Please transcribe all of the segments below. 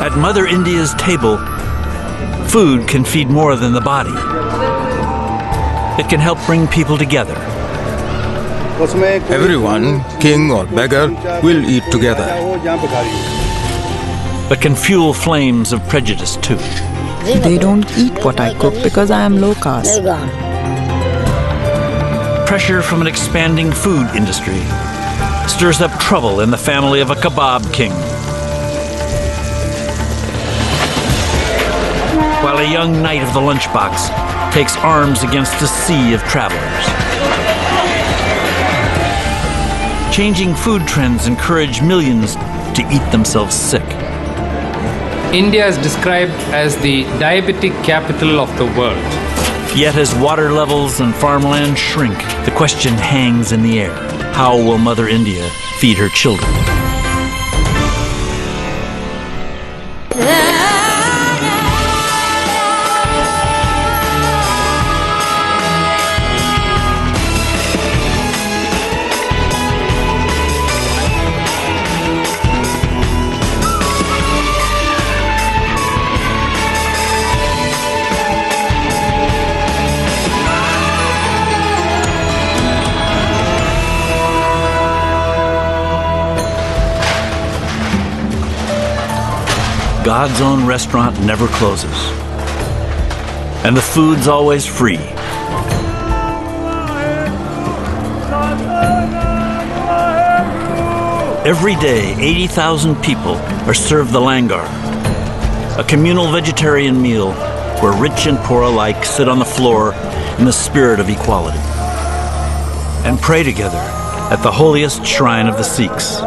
At Mother India's table, food can feed more than the body. It can help bring people together. Everyone, king or beggar, will eat together. But can fuel flames of prejudice too. They don't eat what I cook because I am low caste. Pressure from an expanding food industry stirs up trouble in the family of a kebab king. While a young knight of the lunchbox takes arms against a sea of travelers. Changing food trends encourage millions to eat themselves sick. India is described as the diabetic capital of the world. Yet as water levels and farmland shrink, the question hangs in the air. How will Mother India feed her children? God's own restaurant never closes. And the food's always free. Every day, 80,000 people are served the langar, a communal vegetarian meal where rich and poor alike sit on the floor in the spirit of equality and pray together at the holiest shrine of the Sikhs,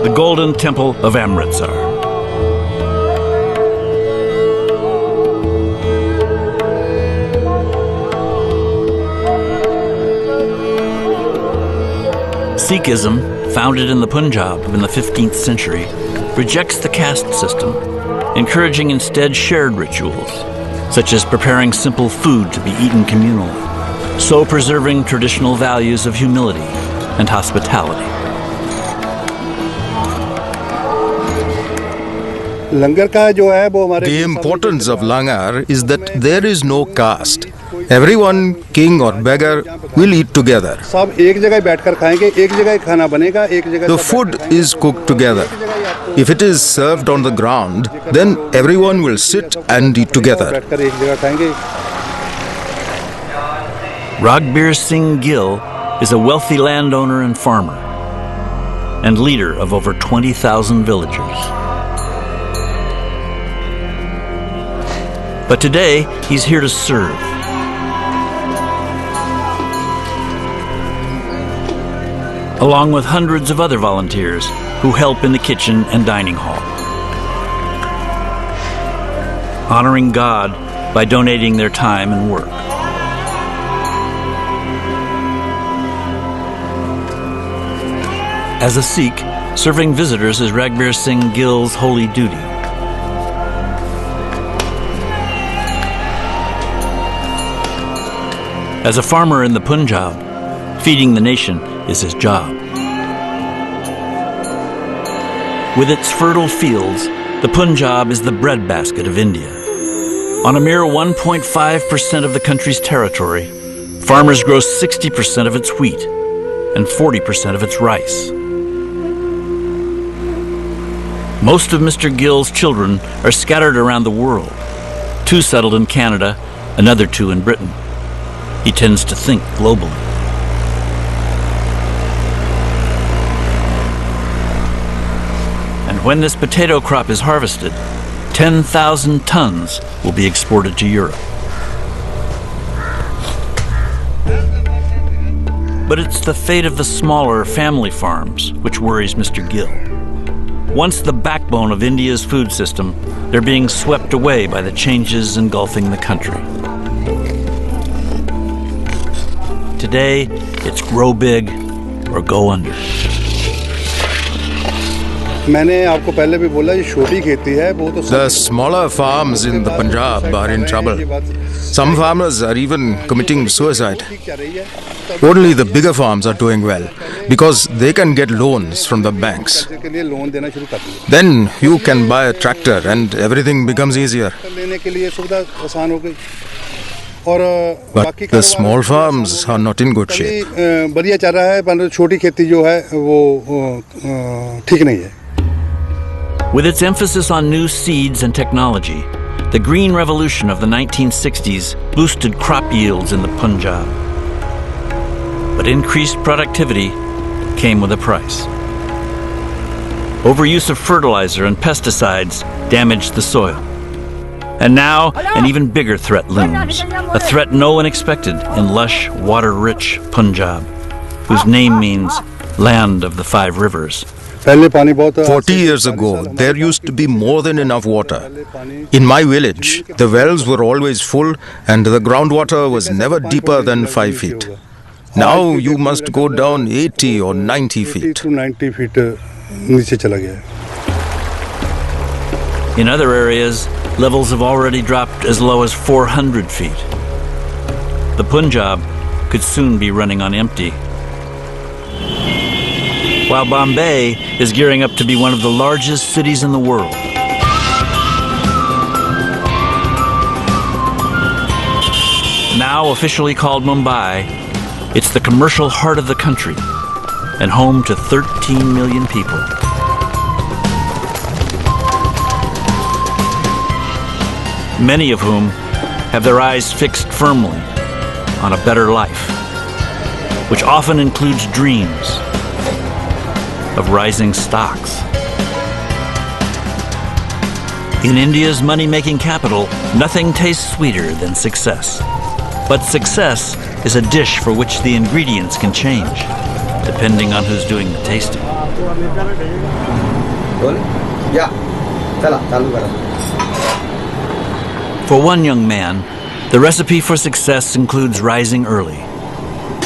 the Golden Temple of Amritsar. Sikhism, founded in the Punjab in the 15th century, rejects the caste system, encouraging instead shared rituals, such as preparing simple food to be eaten communally, so preserving traditional values of humility and hospitality. The importance of langar is that there is no caste. Everyone, king or beggar, will eat together. The food is cooked together. If it is served on the ground, then everyone will sit and eat together. Raghbir Singh Gill is a wealthy landowner and farmer, and leader of over 20,000 villagers. But today, he's here to serve. Along with hundreds of other volunteers who help in the kitchen and dining hall. Honoring God by donating their time and work. As a Sikh, serving visitors is Raghbir Singh Gill's holy duty. As a farmer in the Punjab, feeding the nation is his job. With its fertile fields, the Punjab is the breadbasket of India. On a mere 1.5% of the country's territory, farmers grow 60% of its wheat and 40% of its rice. Most of Mr. Gill's children are scattered around the world, 2 settled in Canada, another 2 in Britain. He tends to think globally. And when this potato crop is harvested, 10,000 tons will be exported to Europe. But it's the fate of the smaller family farms which worries Mr. Gill. Once the backbone of India's food system, they're being swept away by the changes engulfing the country. Today, it's grow big or go under. The smaller farms in the Punjab are in trouble. Some farmers are even committing suicide. Only the bigger farms are doing well because they can get loans from the banks. Then you can buy a tractor and everything becomes easier. But the small farms are not in good shape. With its emphasis on new seeds and technology, the green revolution of the 1960s boosted crop yields in the Punjab. But increased productivity came with a price. Overuse of fertilizer and pesticides damaged the soil. And now, an even bigger threat looms, a threat no one expected in lush, water-rich Punjab, whose name means land of the 5 rivers. 40 years ago, there used to be more than enough water. In my village, the wells were always full and the groundwater was never deeper than 5 feet. Now you must go down 80 or 90 feet. In other areas, levels have already dropped as low as 400 feet. The Punjab could soon be running on empty. While Bombay is gearing up to be one of the largest cities in the world. Now officially called Mumbai, it's the commercial heart of the country and home to 13 million people. Many of whom have their eyes fixed firmly on a better life, which often includes dreams of rising stocks. In India's money-making capital, nothing tastes sweeter than success. But success is a dish for which the ingredients can change, depending on who's doing the tasting. For one young man, the recipe for success includes rising early.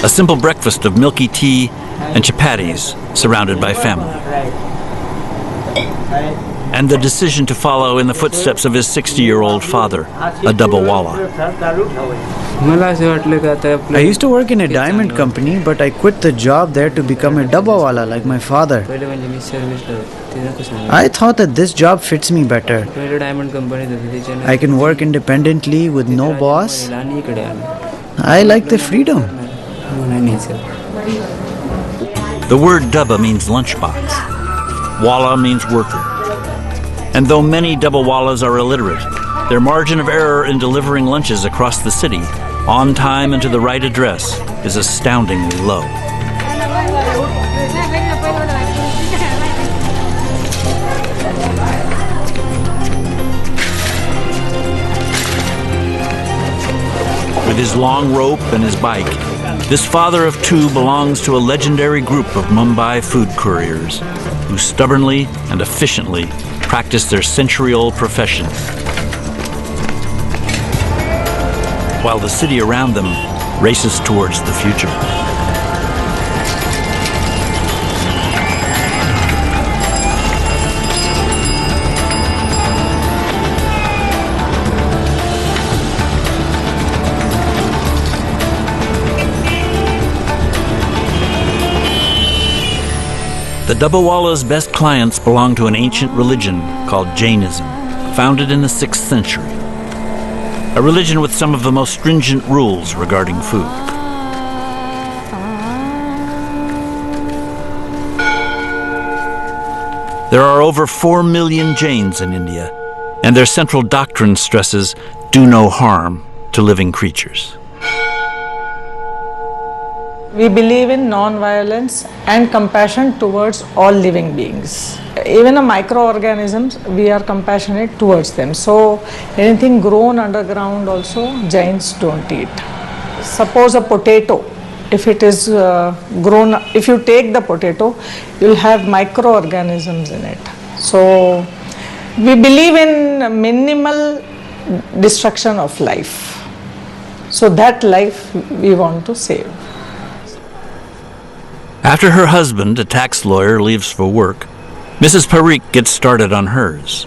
A simple breakfast of milky tea and chapatis surrounded by family. And the decision to follow in the footsteps of his 60-year-old father, a dabbawala. I used to work in a diamond company, but I quit the job there to become a dabbawala like my father. I thought that this job fits me better. I can work independently with no boss. I like the freedom. The word dabba means lunchbox. Wala means worker. And though many dabbawalas are illiterate, their margin of error in delivering lunches across the city, on time and to the right address, is astoundingly low. With his long rope and his bike, this father of 2 belongs to a legendary group of Mumbai food couriers who stubbornly and efficiently practice their century-old profession, while the city around them races towards the future. The dabbawala's best clients belong to an ancient religion called Jainism, founded in the 6th century. A religion with some of the most stringent rules regarding food. There are over 4 million Jains in India, and their central doctrine stresses do no harm to living creatures. We believe in non-violence and compassion towards all living beings. Even microorganisms, we are compassionate towards them. So anything grown underground also, Jains don't eat. Suppose a potato, if it is grown, if you take the potato, you'll have microorganisms in it. So we believe in minimal destruction of life. So that life we want to save. After her husband, a tax lawyer, leaves for work, Mrs. Parikh gets started on hers,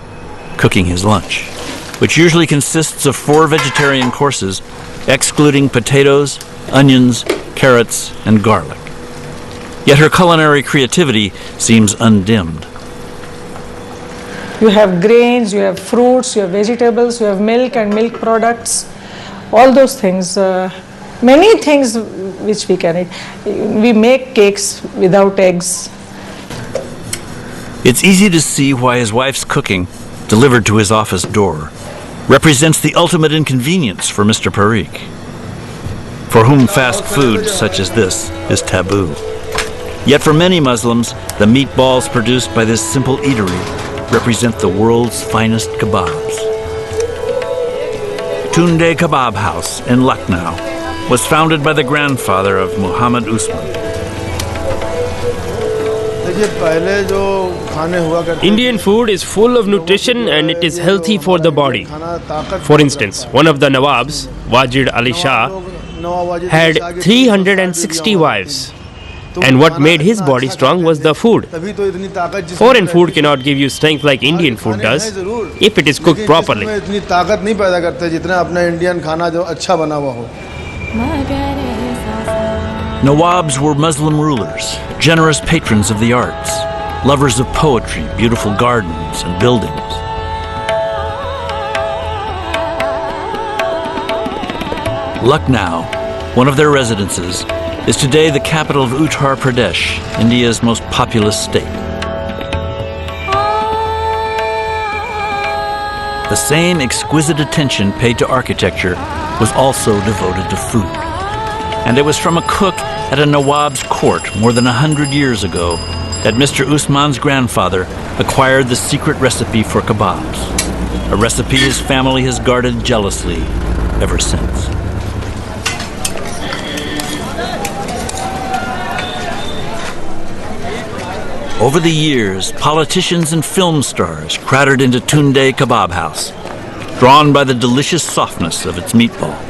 cooking his lunch. which usually consists of 4 vegetarian courses, excluding potatoes, onions, carrots, and garlic. Yet her culinary creativity seems undimmed. You have grains, you have fruits, you have vegetables, you have milk and milk products, all those things. Many things which we can eat. We make cakes without eggs. It's easy to see why his wife's cooking, delivered to his office door, represents the ultimate inconvenience for Mr. Parikh, for whom fast food such as this is taboo. Yet for many Muslims, the meatballs produced by this simple eatery represent the world's finest kebabs. Tunde Kebab House in Lucknow was founded by the grandfather of Muhammad Usman. Indian food is full of nutrition and it is healthy for the body. For instance, one of the Nawabs, Wajid Ali Shah, had 360 wives. And what made his body strong was the food. Foreign food cannot give you strength like Indian food does, if it is cooked properly. Nawabs were Muslim rulers, generous patrons of the arts, lovers of poetry, beautiful gardens, and buildings. Lucknow, one of their residences, is today the capital of Uttar Pradesh, India's most populous state. The same exquisite attention paid to architecture was also devoted to food. And it was from a cook at a Nawab's court more than 100 years ago that Mr. Usman's grandfather acquired the secret recipe for kebabs, a recipe his family has guarded jealously ever since. Over the years, politicians and film stars crowded into Tunde Kebab House, drawn by the delicious softness of its meatballs.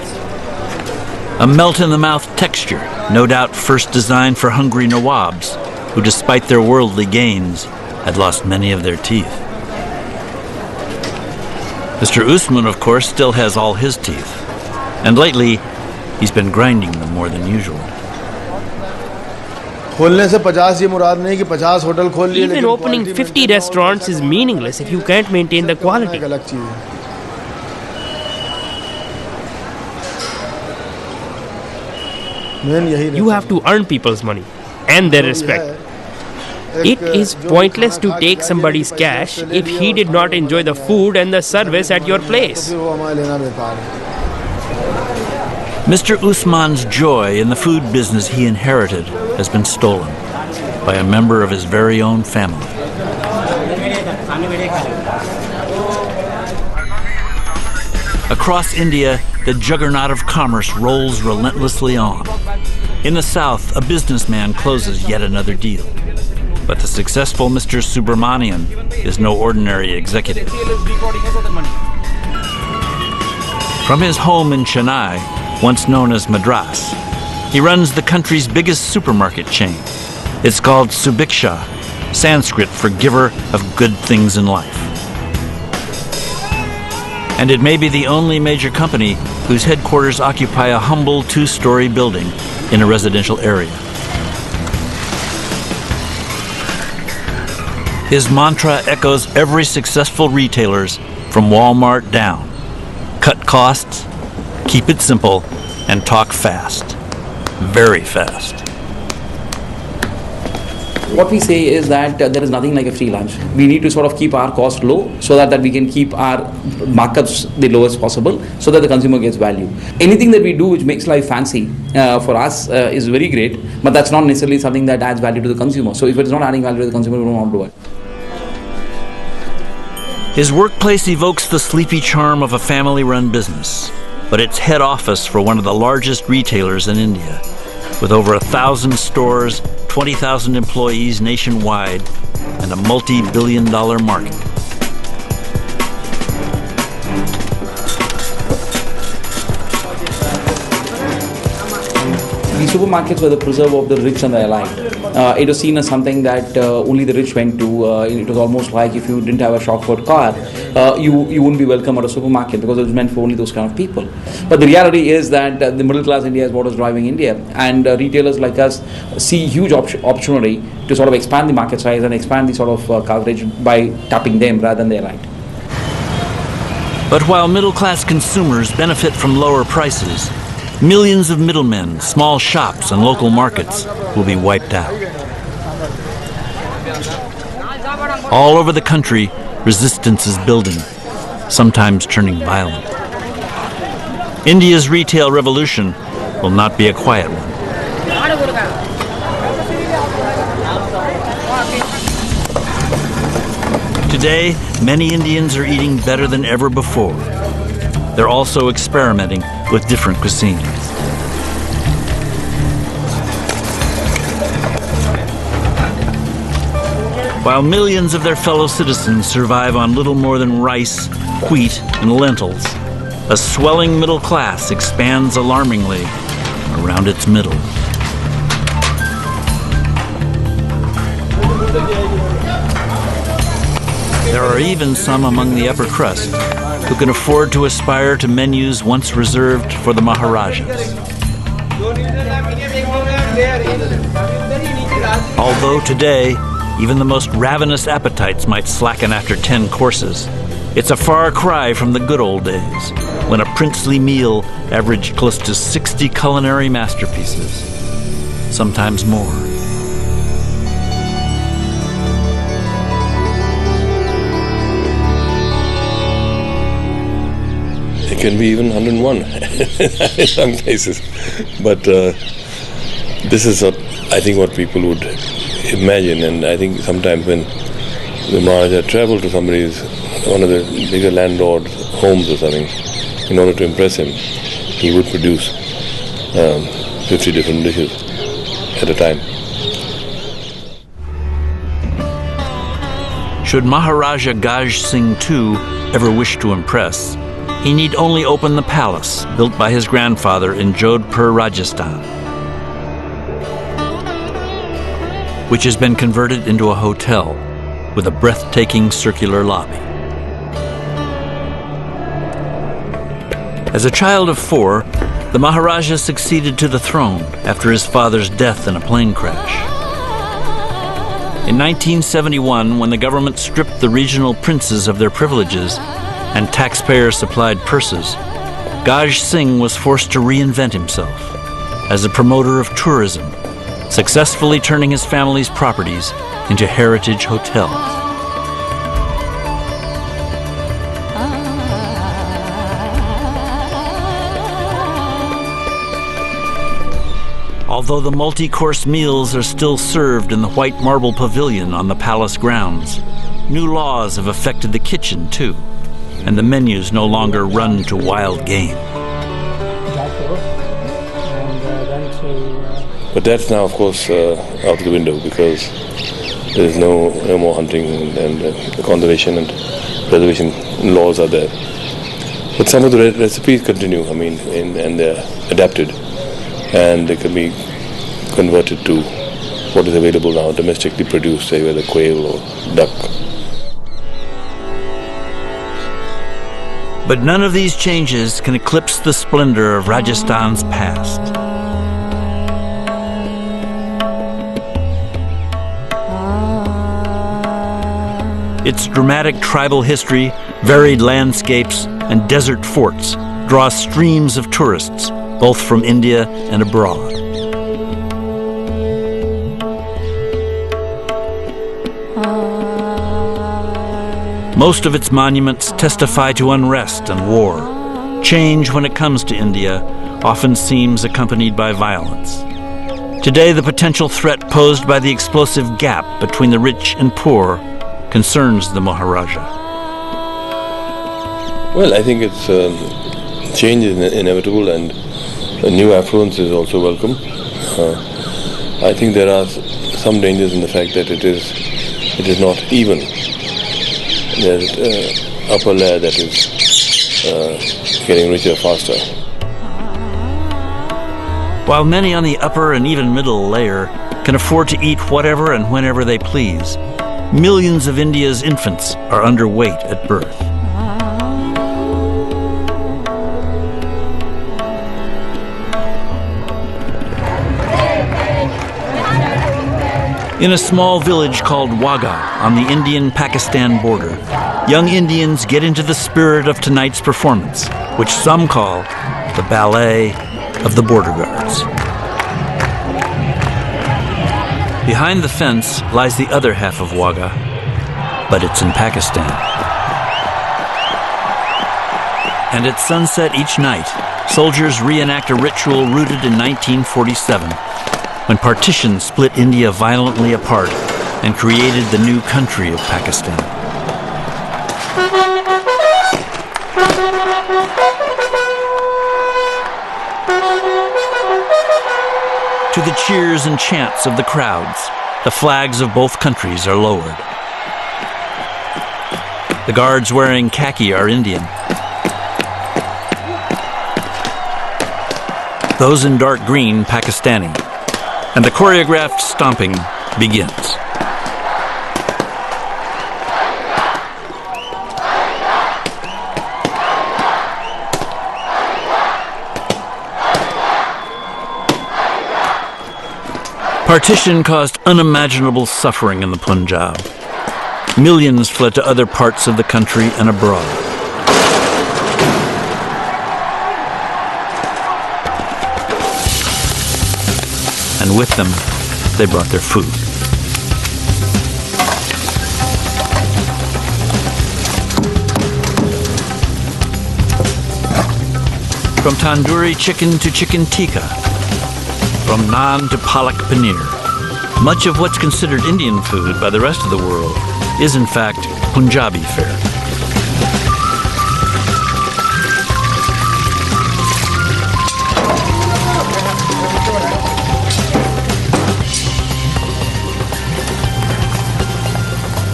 A melt-in-the-mouth texture, no doubt first designed for hungry Nawabs, who despite their worldly gains, had lost many of their teeth. Mr. Usman, of course, still has all his teeth, and lately, he's been grinding them more than usual. Even opening 50 restaurants is meaningless if you can't maintain the quality. You have to earn people's money and their respect. It is pointless to take somebody's cash if he did not enjoy the food and the service at your place. Mr. Usman's joy in the food business he inherited has been stolen by a member of his very own family. Across India, the juggernaut of commerce rolls relentlessly on. In the south, a businessman closes yet another deal. But the successful Mr. Subramanian is no ordinary executive. From his home in Chennai, once known as Madras, he runs the country's biggest supermarket chain. It's called Subiksha, Sanskrit for giver of good things in life. And it may be the only major company whose headquarters occupy a humble 2-story building in a residential area. His mantra echoes every successful retailer's from Walmart down. Cut costs, keep it simple, and talk fast. Very fast. What we say is that there is nothing like a free lunch. We need to sort of keep our cost low so that we can keep our markups the lowest possible so that the consumer gets value. Anything that we do which makes life fancy for us is very great, but that's not necessarily something that adds value to the consumer. So if it's not adding value to the consumer, we don't want to do it. His workplace evokes the sleepy charm of a family-run business, but it's head office for one of the largest retailers in India, with over 1,000 stores, 20,000 employees nationwide, and a multi-billion-dollar market. The supermarkets were the preserve of the rich and the elite. it was seen as something that only the rich went to. It was almost like if you didn't have a shopford car, you wouldn't be welcome at a supermarket because it was meant for only those kind of people. But the reality is that the middle class India is what is driving India, and retailers like us see huge opportunity to sort of expand the market size and expand the sort of coverage by tapping them rather than their right. But while middle-class consumers benefit from lower prices, millions of middlemen, small shops, and local markets will be wiped out. All over the country, resistance is building, sometimes turning violent. India's retail revolution will not be a quiet one. Today, many Indians are eating better than ever before. They're also experimenting with different cuisines. While millions of their fellow citizens survive on little more than rice, wheat, and lentils, a swelling middle class expands alarmingly around its middle. There are even some among the upper crust who can afford to aspire to menus once reserved for the Maharajas. Although today, even the most ravenous appetites might slacken after 10 courses, it's a far cry from the good old days, when a princely meal averaged close to 60 culinary masterpieces, sometimes more. It can be even 101 in some cases. But this is what I think what people would imagine, and I think sometimes when the Maharaja traveled to one of the bigger landlord's homes or something, in order to impress him, he would produce 50 different dishes at a time. Should Maharaja Gaj Singh II ever wish to impress, he need only open the palace built by his grandfather in Jodhpur, Rajasthan, which has been converted into a hotel with a breathtaking circular lobby. As a child of 4, the Maharaja succeeded to the throne after his father's death in a plane crash. In 1971, when the government stripped the regional princes of their privileges and taxpayer-supplied purses, Gaj Singh was forced to reinvent himself as a promoter of tourism, successfully turning his family's properties into heritage hotels. Although the multi-course meals are still served in the white marble pavilion on the palace grounds, new laws have affected the kitchen too, and the menus no longer run to wild game. But that's now, of course, out of the window, because there is no more hunting, and the conservation and preservation laws are there. But some of the recipes continue, and they're adapted, and they can be converted to what is available now, domestically produced, say whether quail or duck. But none of these changes can eclipse the splendor of Rajasthan's past. Its dramatic tribal history, varied landscapes, and desert forts draw streams of tourists, both from India and abroad. Most of its monuments testify to unrest and war. Change, when it comes to India, often seems accompanied by violence. Today, the potential threat posed by the explosive gap between the rich and poor concerns the Maharaja. Well, I think it's change is inevitable, and a new affluence is also welcome. I think there are some dangers in the fact that it is not even. There's an upper layer that is getting richer faster. While many on the upper and even middle layer can afford to eat whatever and whenever they please. Millions of India's infants are underweight at birth. In a small village called Wagah on the Indian-Pakistan border, young Indians get into the spirit of tonight's performance, which some call the ballet of the border guards. Behind the fence lies the other half of Wagah, but it's in Pakistan. And at sunset each night, soldiers reenact a ritual rooted in 1947, when partition split India violently apart and created the new country of Pakistan. To the cheers and chants of the crowds, the flags of both countries are lowered. The guards wearing khaki are Indian. Those in dark green, Pakistani. And the choreographed stomping begins. Partition caused unimaginable suffering in the Punjab. Millions fled to other parts of the country and abroad. And with them, they brought their food. From tandoori chicken to chicken tikka, from naan to palak paneer, much of what's considered Indian food by the rest of the world is in fact Punjabi fare.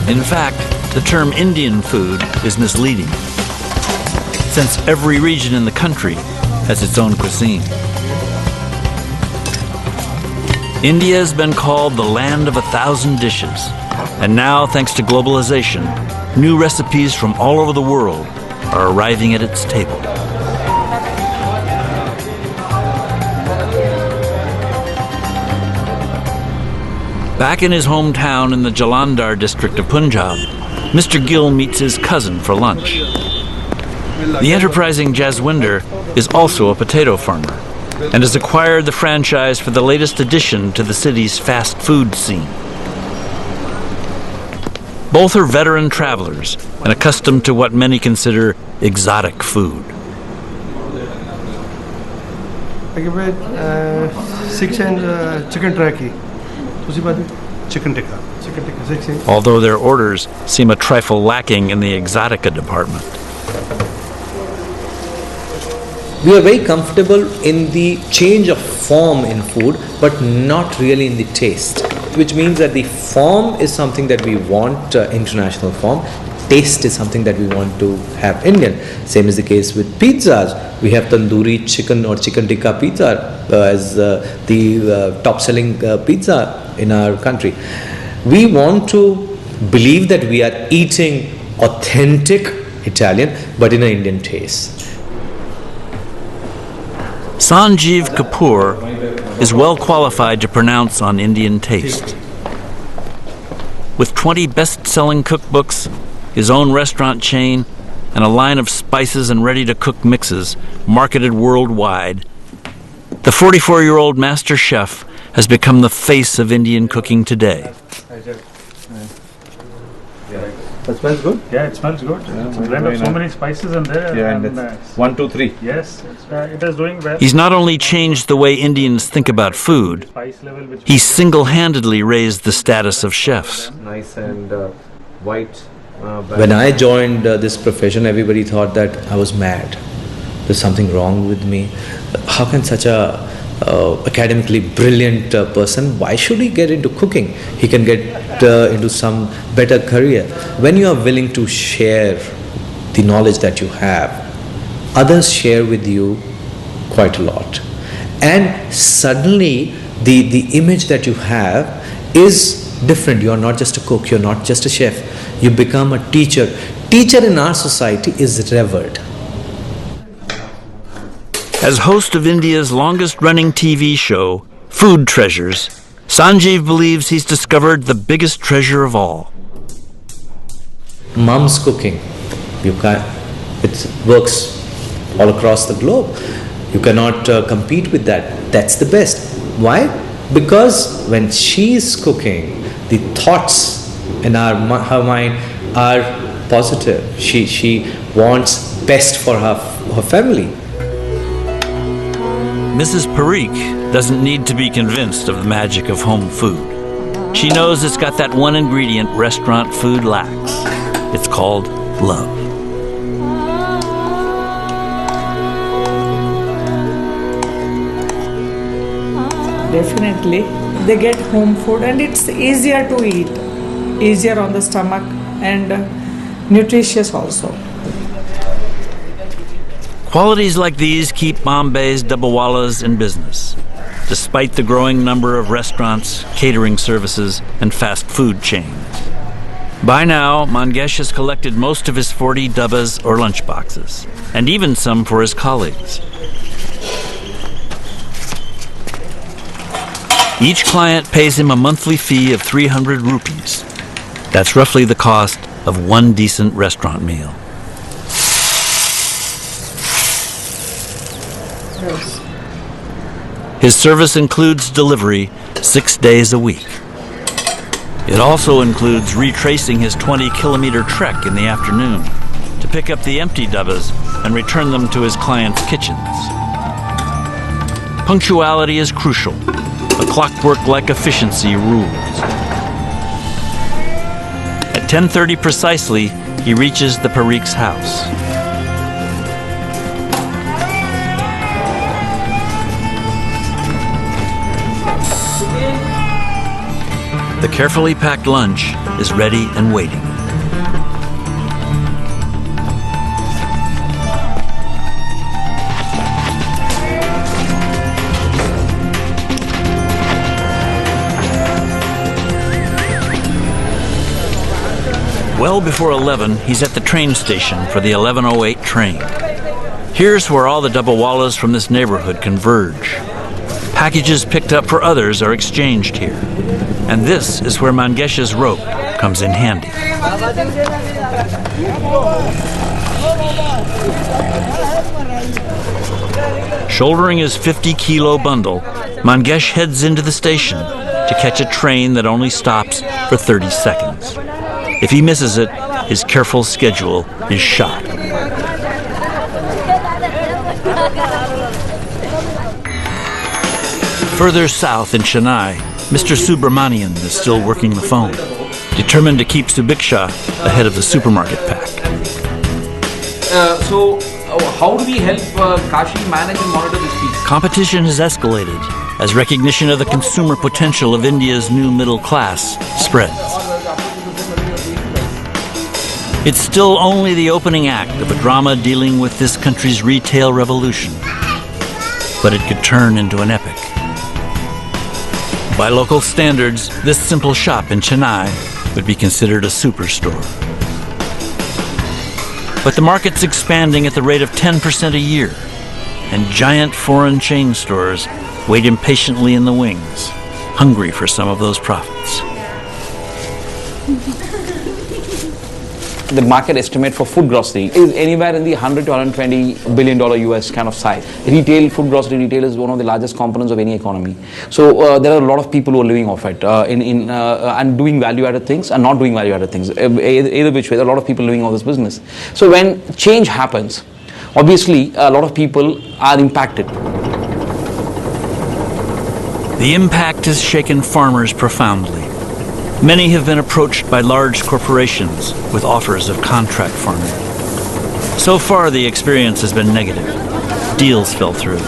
In fact, the term Indian food is misleading, since every region in the country has its own cuisine. India has been called the land of 1,000 dishes, and now, thanks to globalization, new recipes from all over the world are arriving at its table. Back in his hometown in the Jalandhar district of Punjab, Mr. Gill meets his cousin for lunch. The enterprising Jaswinder is also a potato farmer and has acquired the franchise for the latest addition to the city's fast food scene. Both are veteran travelers and accustomed to what many consider exotic food. I give it 6 and chicken turkey. Chicken tikka. Chicken tikka 6. Although their orders seem a trifle lacking in the exotica department. We are very comfortable in the change of form in food, but not really in the taste. Which means that the form is something that we want, international form. Taste is something that we want to have Indian. Same is the case with pizzas. We have tandoori chicken or chicken tikka pizza as the top-selling pizza in our country. We want to believe that we are eating authentic Italian, but in an Indian taste. Sanjeev Kapoor is well qualified to pronounce on Indian taste. With 20 best-selling cookbooks, his own restaurant chain, and a line of spices and ready-to-cook mixes marketed worldwide, the 44-year-old master chef has become the face of Indian cooking today. That smells good? Yeah, it smells good. It's a blend of so many spices in there. Yeah, and it's 1, 2, 3. Yes, it is doing well. He's not only changed the way Indians think about food, he single-handedly raised the status of chefs. Nice and white. When I joined this profession, everybody thought that I was mad. There's something wrong with me. How can such a academically brilliant person, why should he get into cooking? He can get into some better career. When you are willing to share the knowledge that you have, others share with you quite a lot. And suddenly the image that you have is different. You are not just a cook, you're not just a chef. You become a teacher. Teacher in our society is revered. As host of India's longest-running TV show, Food Treasures, Sanjeev believes he's discovered the biggest treasure of all. Mom's cooking. It works all across the globe. You cannot compete with that. That's the best. Why? Because when she's cooking, the thoughts in her mind are positive. She wants best for her family. Mrs. Parikh doesn't need to be convinced of the magic of home food. She knows it's got that one ingredient restaurant food lacks. It's called love. Definitely. They get home food and it's easier to eat, easier on the stomach and nutritious also. Qualities like these keep Bombay's Dabbawala's in business, despite the growing number of restaurants, catering services, and fast food chains. By now, Mangesh has collected most of his 40 dabbas or lunchboxes, and even some for his colleagues. Each client pays him a monthly fee of 300 rupees. That's roughly the cost of one decent restaurant meal. His service includes delivery 6 days a week. It also includes retracing his 20-kilometer trek in the afternoon to pick up the empty dabbas and return them to his clients' kitchens. Punctuality is crucial. A clockwork-like efficiency rules. At 10:30 precisely, he reaches the Parikh's house. The carefully packed lunch is ready and waiting. Well before 11, he's at the train station for the 11:08 train. Here's where all the Dabbawalas from this neighborhood converge. Packages picked up for others are exchanged here. And this is where Mangesh's rope comes in handy. Shouldering his 50-kilo bundle, Mangesh heads into the station to catch a train that only stops for 30 seconds. If he misses it, his careful schedule is shot. Further south in Chennai, Mr. Subramanian is still working the phone, determined to keep Subiksha ahead of the supermarket pack. So, how do we help Kashi manage and monitor this piece? Competition has escalated as recognition of the consumer potential of India's new middle class spreads. It's still only the opening act of a drama dealing with this country's retail revolution, but it could turn into an epic. By local standards, this simple shop in Chennai would be considered a superstore. But the market's expanding at the rate of 10% a year, and giant foreign chain stores wait impatiently in the wings, hungry for some of those profits. The market estimate for food grocery is anywhere in the 100 to 120 billion dollar US kind of size. Retail, food grocery retail is one of the largest components of any economy. So there are a lot of people who are living off it and doing value-added things and not doing value-added things. Either which way, there are a lot of people living off this business. So when change happens, obviously a lot of people are impacted. The impact has shaken farmers profoundly. Many have been approached by large corporations with offers of contract farming. So far, the experience has been negative. Deals fell through.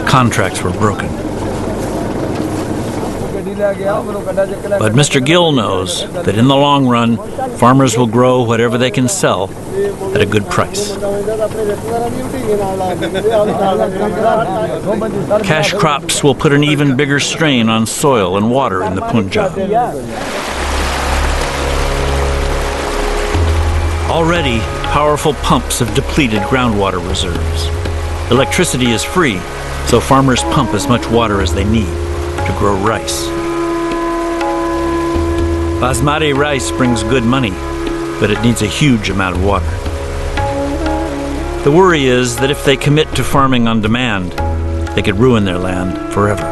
Contracts were broken. But Mr. Gill knows that in the long run, farmers will grow whatever they can sell at a good price. Cash crops will put an even bigger strain on soil and water in the Punjab. Already, powerful pumps have depleted groundwater reserves. Electricity is free, so farmers pump as much water as they need to grow rice. Basmati rice brings good money, but it needs a huge amount of water. The worry is that if they commit to farming on demand, they could ruin their land forever.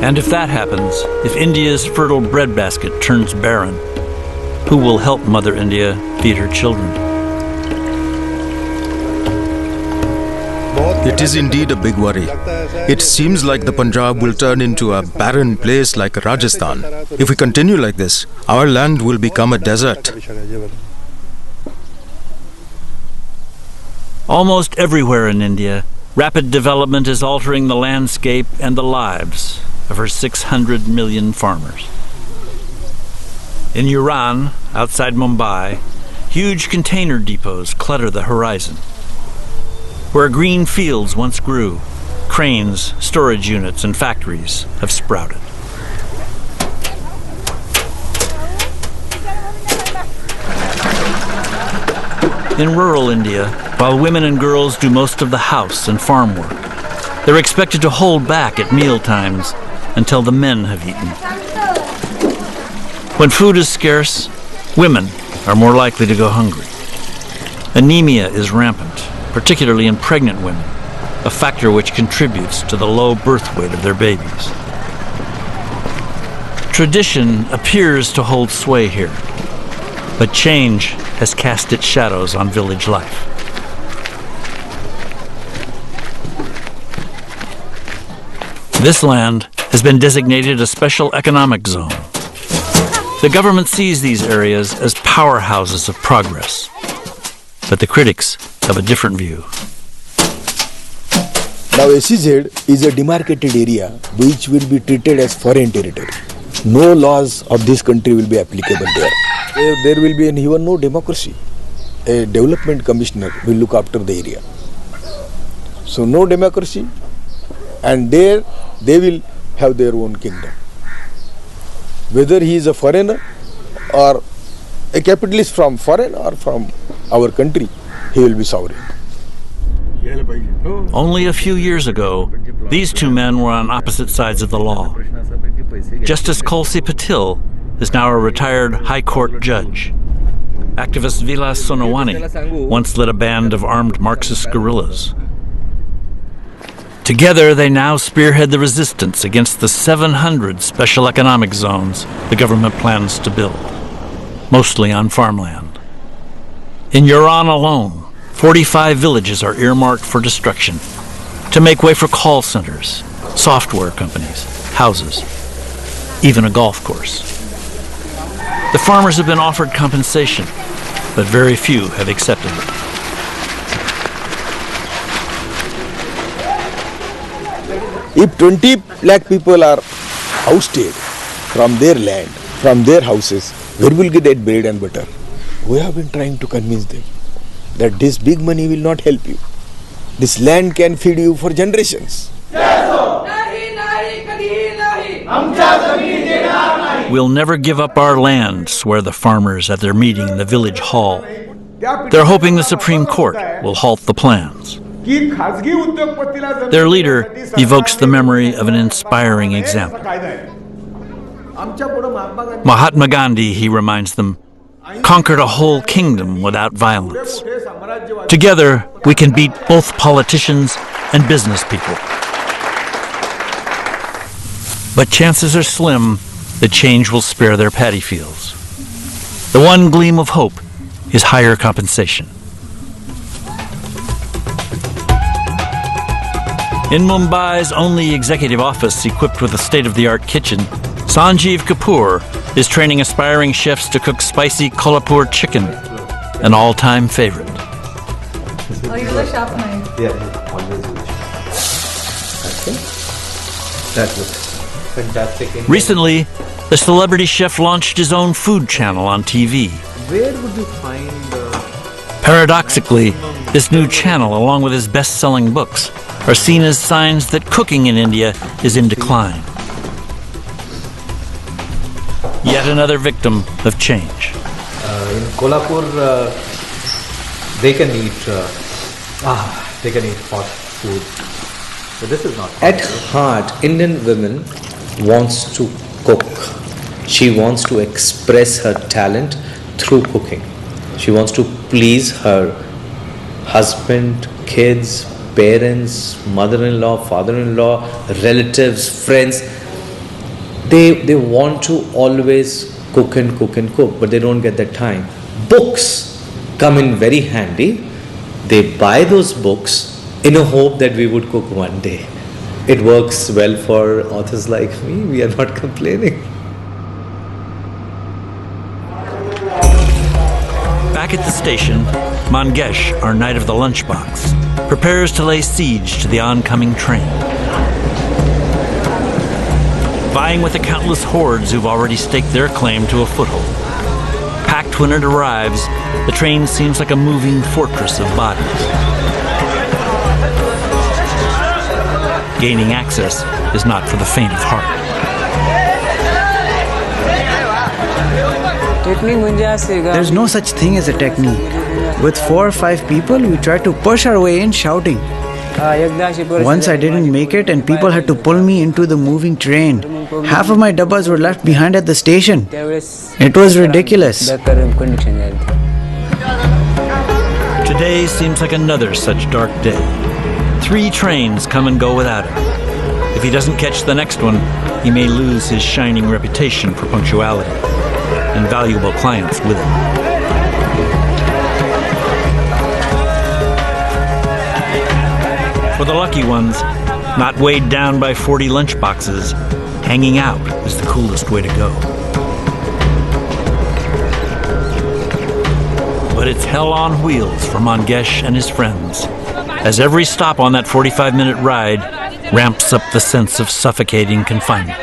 And if that happens, if India's fertile breadbasket turns barren, who will help Mother India feed her children? It is indeed a big worry. It seems like the Punjab will turn into a barren place like Rajasthan. If we continue like this, our land will become a desert. Almost everywhere in India, rapid development is altering the landscape and the lives of her 600 million farmers. In Iran, outside Mumbai, huge container depots clutter the horizon. Where green fields once grew, cranes, storage units, and factories have sprouted. In rural India, while women and girls do most of the house and farm work, they're expected to hold back at meal times until the men have eaten. When food is scarce, women are more likely to go hungry. Anemia is rampant, particularly in pregnant women, a factor which contributes to the low birth weight of their babies. Tradition appears to hold sway here, but change has cast its shadows on village life. This land has been designated a special economic zone. The government sees these areas as powerhouses of progress, but the critics have a different view. Now SEZ is a demarcated area which will be treated as foreign territory. No laws of this country will be applicable there. There will be even no democracy. A development commissioner will look after the area. So no democracy, and there they will have their own kingdom. Whether he is a foreigner or a capitalist from foreign or from our country, he will be sovereign. Only a few years ago, these two men were on opposite sides of the law. Justice Tulsi Patil is now a retired High Court judge. Activist Vilas Sonawani once led a band of armed Marxist guerrillas. Together, they now spearhead the resistance against the 700 special economic zones the government plans to build, mostly on farmland. In Iran alone, 45 villages are earmarked for destruction to make way for call centers, software companies, houses, even a golf course. The farmers have been offered compensation, but very few have accepted it. If 20 lakh people are ousted from their land, from their houses, where will get that bread and butter? We have been trying to convince them that this big money will not help you. This land can feed you for generations. We'll never give up our land, swear the farmers at their meeting in the village hall. They're hoping the Supreme Court will halt the plans. Their leader evokes the memory of an inspiring example. Mahatma Gandhi, he reminds them, conquered a whole kingdom without violence. Together, we can beat both politicians and business people. But chances are slim that change will spare their paddy fields. The one gleam of hope is higher compensation. In Mumbai's only executive office equipped with a state-of-the-art kitchen, Sanjeev Kapoor is training aspiring chefs to cook spicy Kolhapur chicken an all-time favorite. Or use a sharp knife. Yeah, always use. Okay. That looks fantastic. Recently, the celebrity chef launched his own food channel on TV. Where would you find Paradoxically, this new channel, along with his best-selling books, are seen as signs that cooking in India is in decline. Yet another victim of change. in Kolhapur? They can eat hot food. But this is not. At heart, Indian women wants to cook. She wants to express her talent through cooking. She wants to please her husband, kids, parents, mother-in-law, father-in-law, relatives, friends. They want to always cook, but they don't get the time. Books come in very handy. They buy those books in a hope that we would cook one day. It works well for authors like me. We are not complaining. Back at the station, Mangesh, our knight of the lunchbox, prepares to lay siege to the oncoming train. Vying with the countless hordes who've already staked their claim to a foothold. Packed when it arrives, the train seems like a moving fortress of bodies. Gaining access is not for the faint of heart. There's no such thing as a technique. With 4 or 5 people, we tried to push our way in shouting. Once I didn't make it and people had to pull me into the moving train. Half of my dabbas were left behind at the station. It was ridiculous. Today seems like another such dark day. 3 trains come and go without him. If he doesn't catch the next one, he may lose his shining reputation for punctuality and valuable clients with it. For the lucky ones, not weighed down by 40 lunchboxes, hanging out is the coolest way to go. But it's hell on wheels for Mangesh and his friends, as every stop on that 45-minute ride ramps up the sense of suffocating confinement.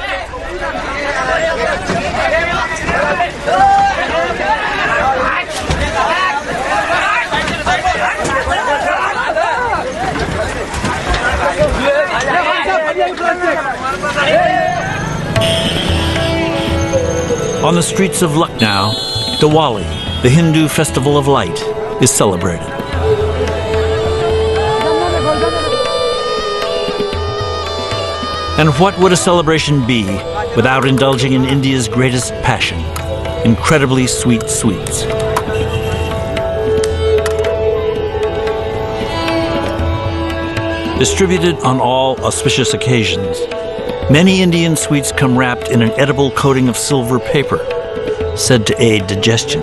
On the streets of Lucknow, Diwali, the Hindu festival of light, is celebrated. And what would a celebration be without indulging in India's greatest passion, incredibly sweet sweets? Distributed on all auspicious occasions, many Indian sweets come wrapped in an edible coating of silver paper, said to aid digestion.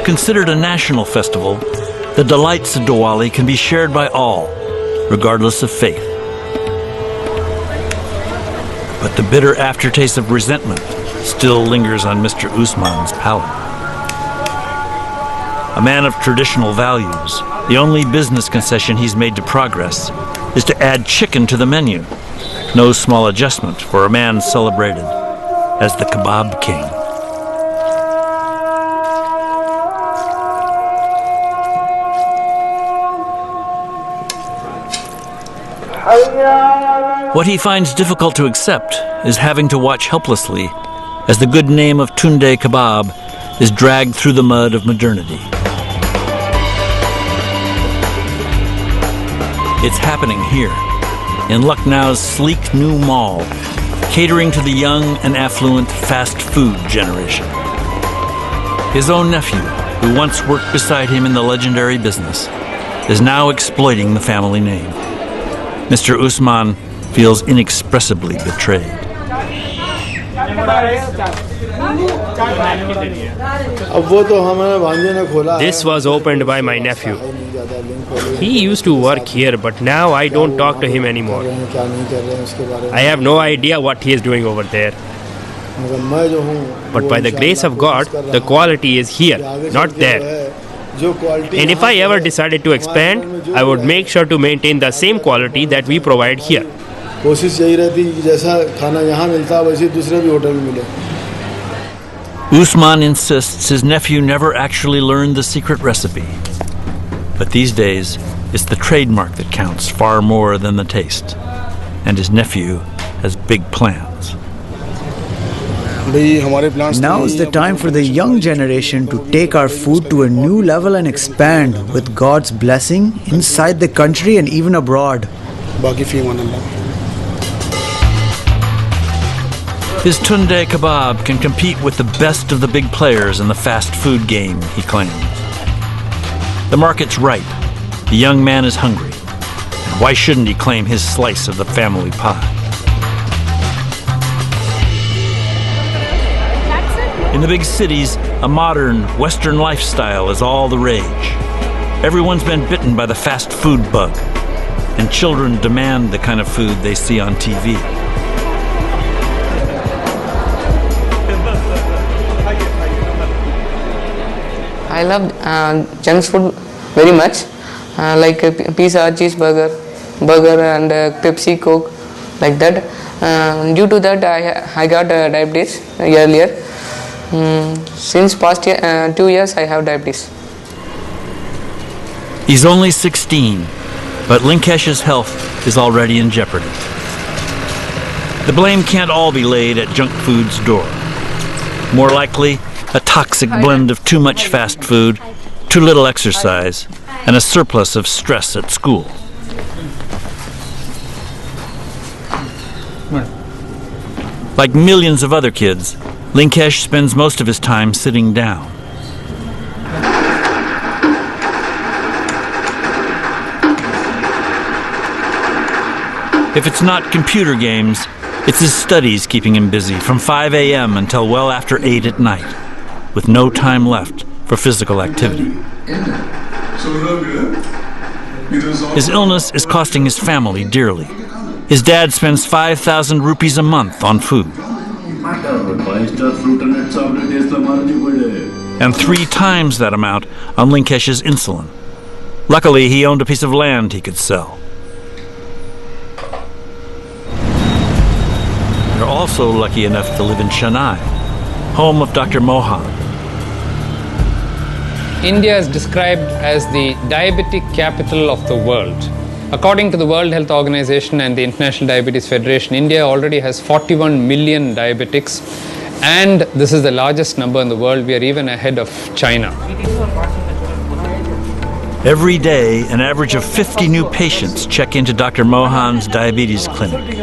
Considered a national festival, the delights of Diwali can be shared by all, regardless of faith. But the bitter aftertaste of resentment still lingers on Mr. Usman's palate. A man of traditional values, the only business concession he's made to progress is to add chicken to the menu. No small adjustment for a man celebrated as the kebab king. What he finds difficult to accept is having to watch helplessly as the good name of Tunde Kebab is dragged through the mud of modernity. It's happening here, in Lucknow's sleek new mall, catering to the young and affluent fast food generation. His own nephew, who once worked beside him in the legendary business, is now exploiting the family name. Mr. Usman feels inexpressibly betrayed. This was opened by my nephew. He used to work here, but now I don't talk to him anymore. I have no idea what he is doing over there. But by the grace of God, the quality is here, not there. And if I ever decided to expand, I would make sure to maintain the same quality that we provide here. Usman insists his nephew never actually learned the secret recipe. But these days, it's the trademark that counts far more than the taste. And his nephew has big plans. Now is the time for the young generation to take our food to a new level and expand with God's blessing inside the country and even abroad. His Tunde kebab can compete with the best of the big players in the fast food game, he claims. The market's ripe. The young man is hungry. And why shouldn't he claim his slice of the family pie? In the big cities, a modern, Western lifestyle is all the rage. Everyone's been bitten by the fast food bug, and children demand the kind of food they see on TV. I love junk food very much, like pizza, cheeseburger, burger, and Pepsi, Coke, like that. Due to that, I got diabetes earlier. Since past 2 years, I have diabetes. He's only 16, but Linkesh's health is already in jeopardy. The blame can't all be laid at junk food's door. More likely, a toxic blend of too much fast food, too little exercise, and a surplus of stress at school. Like millions of other kids, Linkesh spends most of his time sitting down. If it's not computer games, it's his studies keeping him busy from 5 a.m. until well after 8 at night, with no time left for physical activity. His illness is costing his family dearly. His dad spends 5,000 rupees a month on food. And 3 times that amount on Linkesh's insulin. Luckily, he owned a piece of land he could sell. They're also lucky enough to live in Chennai, home of Dr. Mohan. India is described as the diabetic capital of the world. According to the World Health Organization and the International Diabetes Federation, India already has 41 million diabetics, and this is the largest number in the world. We are even ahead of China. Every day, an average of 50 new patients check into Dr. Mohan's diabetes clinic.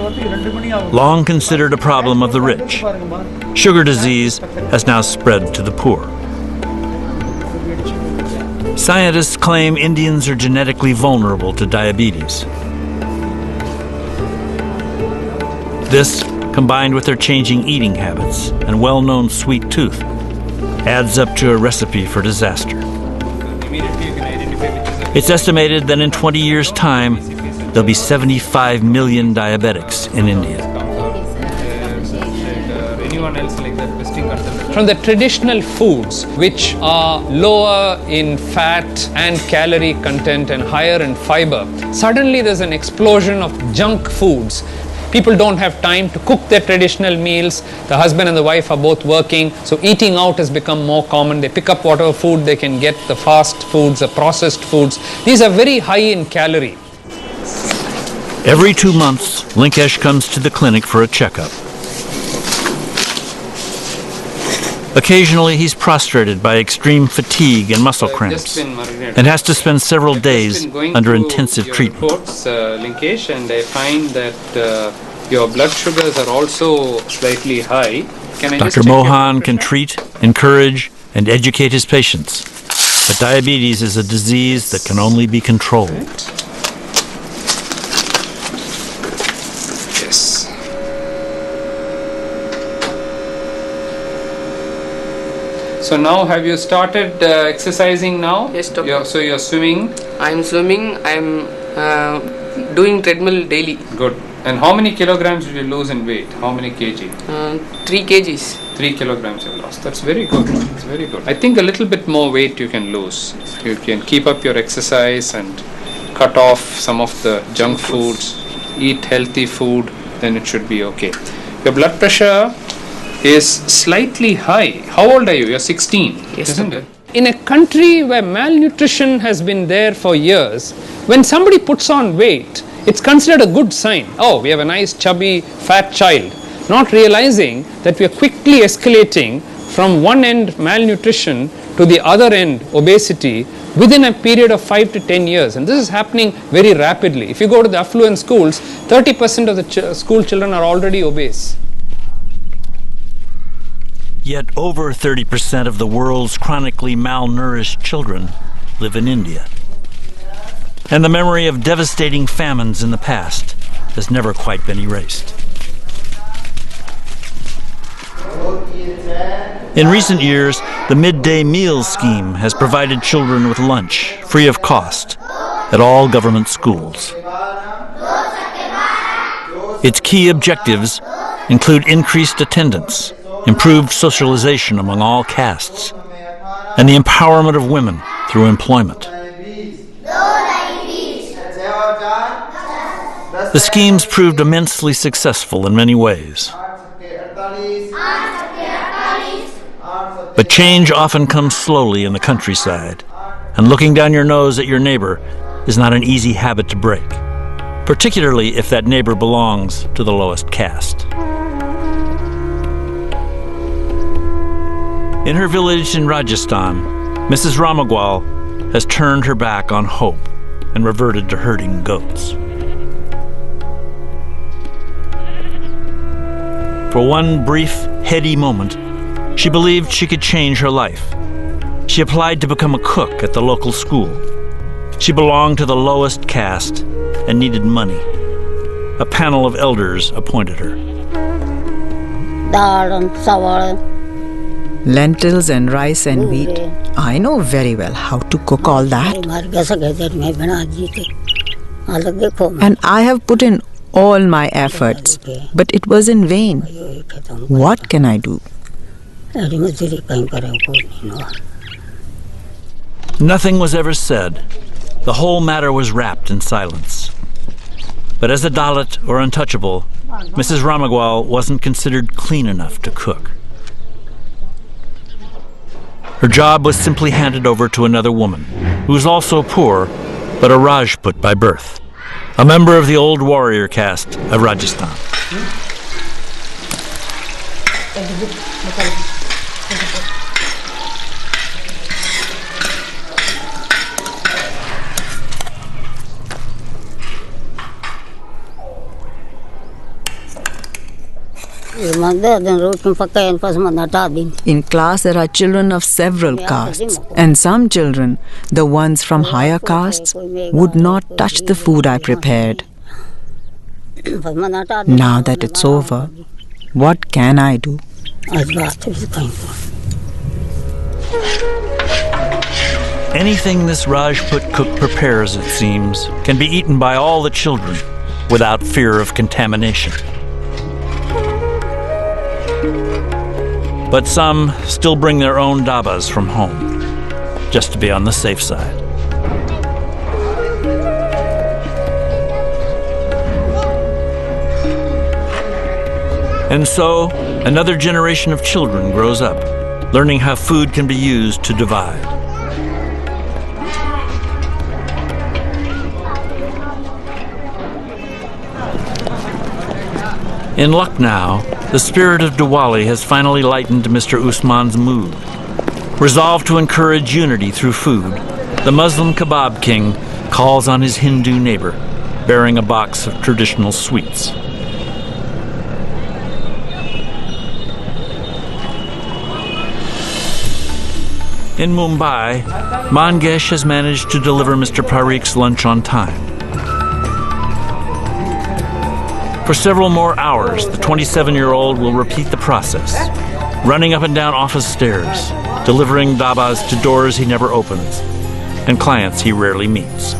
Long considered a problem of the rich, sugar disease has now spread to the poor. Scientists claim Indians are genetically vulnerable to diabetes. This, combined with their changing eating habits and well-known sweet tooth, adds up to a recipe for disaster. It's estimated that in 20 years' time, there'll be 75 million diabetics in India. From the traditional foods, which are lower in fat and calorie content and higher in fiber, suddenly there's an explosion of junk foods. People don't have time to cook their traditional meals. The husband and the wife are both working, so eating out has become more common. They pick up whatever food they can get, the fast foods, the processed foods. These are very high in calorie. Every 2 months, Linkesh comes to the clinic for a checkup. Occasionally, he's prostrated by extreme fatigue and muscle cramps and has to spend several days under intensive treatment. Linkesh, and I find that your blood sugars are also slightly high. Dr. Mohan can treat, encourage, and educate his patients, but diabetes is a disease that can only be controlled. Yes. So now, have you started exercising now? Yes, doctor. So you're swimming? I'm swimming. I'm doing treadmill daily. Good. And how many kilograms did you lose in weight? How many kg? 3 kgs. 3 kilograms you lost. That's very good. That's very good. I think a little bit more weight you can lose. You can keep up your exercise and cut off some of the junk foods, eat healthy food, then it should be okay. Your blood pressure is slightly high. How old are you? You're 16, Yes, isn't sir. it? In a country where malnutrition has been there for years, when somebody puts on weight, it's considered a good sign. Oh, we have a nice chubby fat child. Not realizing that we are quickly escalating from one end malnutrition to the other end obesity within a period of 5 to 10 years. And this is happening very rapidly. If you go to the affluent schools, 30% of the school children are already obese. Yet over 30% of the world's chronically malnourished children live in India. And the memory of devastating famines in the past has never quite been erased. In recent years, the midday meal scheme has provided children with lunch free of cost at all government schools. Its key objectives include increased attendance, improved socialization among all castes, and the empowerment of women through employment. The schemes proved immensely successful in many ways. But change often comes slowly in the countryside, and looking down your nose at your neighbor is not an easy habit to break, particularly if that neighbor belongs to the lowest caste. In her village in Rajasthan, Mrs. Ramagwal has turned her back on hope and reverted to herding goats. For one brief, heady moment, she believed she could change her life. She applied to become a cook at the local school. She belonged to the lowest caste and needed money. A panel of elders appointed her. Lentils and rice and wheat. I know very well how to cook all that. And I have put in all my efforts, but it was in vain. What can I do? Nothing was ever said. The whole matter was wrapped in silence. But as a Dalit or untouchable, Mrs. Ramagwal wasn't considered clean enough to cook. Her job was simply handed over to another woman, who was also poor, but a Rajput by birth, a member of the old warrior caste of Rajasthan. In class, there are children of several castes, and some children, the ones from higher castes, would not touch the food I prepared. Now that it's over, what can I do? Anything this Rajput cook prepares, it seems, can be eaten by all the children without fear of contamination. But some still bring their own dabas from home, just to be on the safe side. And so, another generation of children grows up, learning how food can be used to divide. In Lucknow, the spirit of Diwali has finally lightened Mr. Usman's mood. Resolved to encourage unity through food, the Muslim kebab king calls on his Hindu neighbor, bearing a box of traditional sweets. In Mumbai, Mangesh has managed to deliver Mr. Parikh's lunch on time. For several more hours, the 27-year-old will repeat the process, running up and down office stairs, delivering dabas to doors he never opens and clients he rarely meets.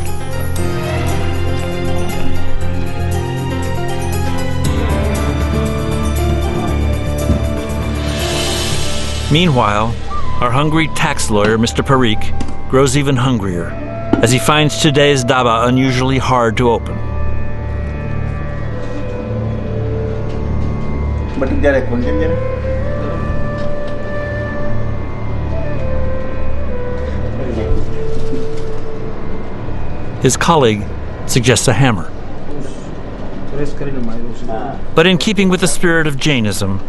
Meanwhile, our hungry tax lawyer, Mr. Parikh, grows even hungrier as he finds today's dhaba unusually hard to open. His colleague suggests a hammer. But in keeping with the spirit of Jainism,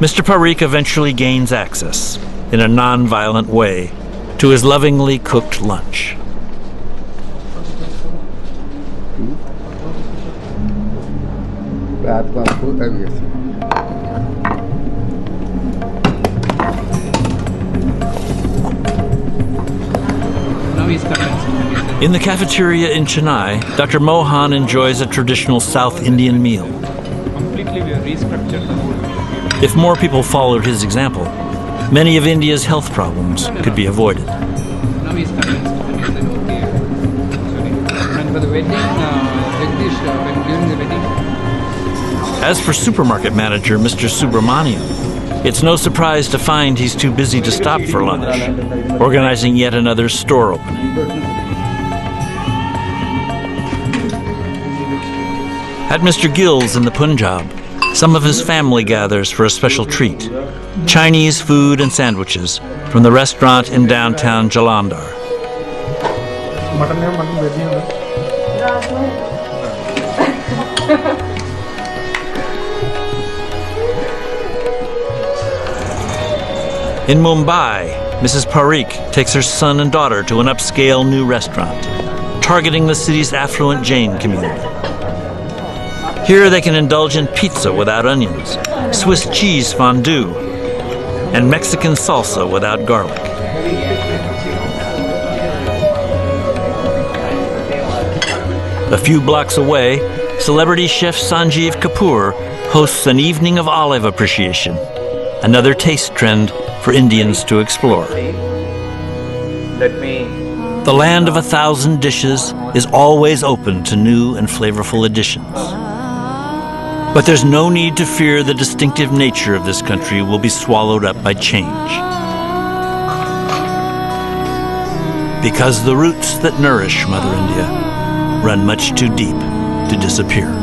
Mr. Parikh eventually gains access, in a non-violent way, to his lovingly cooked lunch. In the cafeteria in Chennai, Dr. Mohan enjoys a traditional South Indian meal. If more people followed his example, many of India's health problems could be avoided. As for supermarket manager Mr. Subramaniam, it's no surprise to find he's too busy to stop for lunch, organizing yet another store opening. At Mr. Gill's in the Punjab, some of his family gathers for a special treat: Chinese food and sandwiches from the restaurant in downtown Jalandhar. In Mumbai, Mrs. Parikh takes her son and daughter to an upscale new restaurant, targeting the city's affluent Jain community. Here they can indulge in pizza without onions, Swiss cheese fondue, and Mexican salsa without garlic. A few blocks away, celebrity chef Sanjeev Kapoor hosts an evening of olive appreciation, another taste trend for Indians to explore. The land of 1,000 dishes is always open to new and flavorful additions. But there's no need to fear the distinctive nature of this country will be swallowed up by change. Because the roots that nourish Mother India run much too deep to disappear.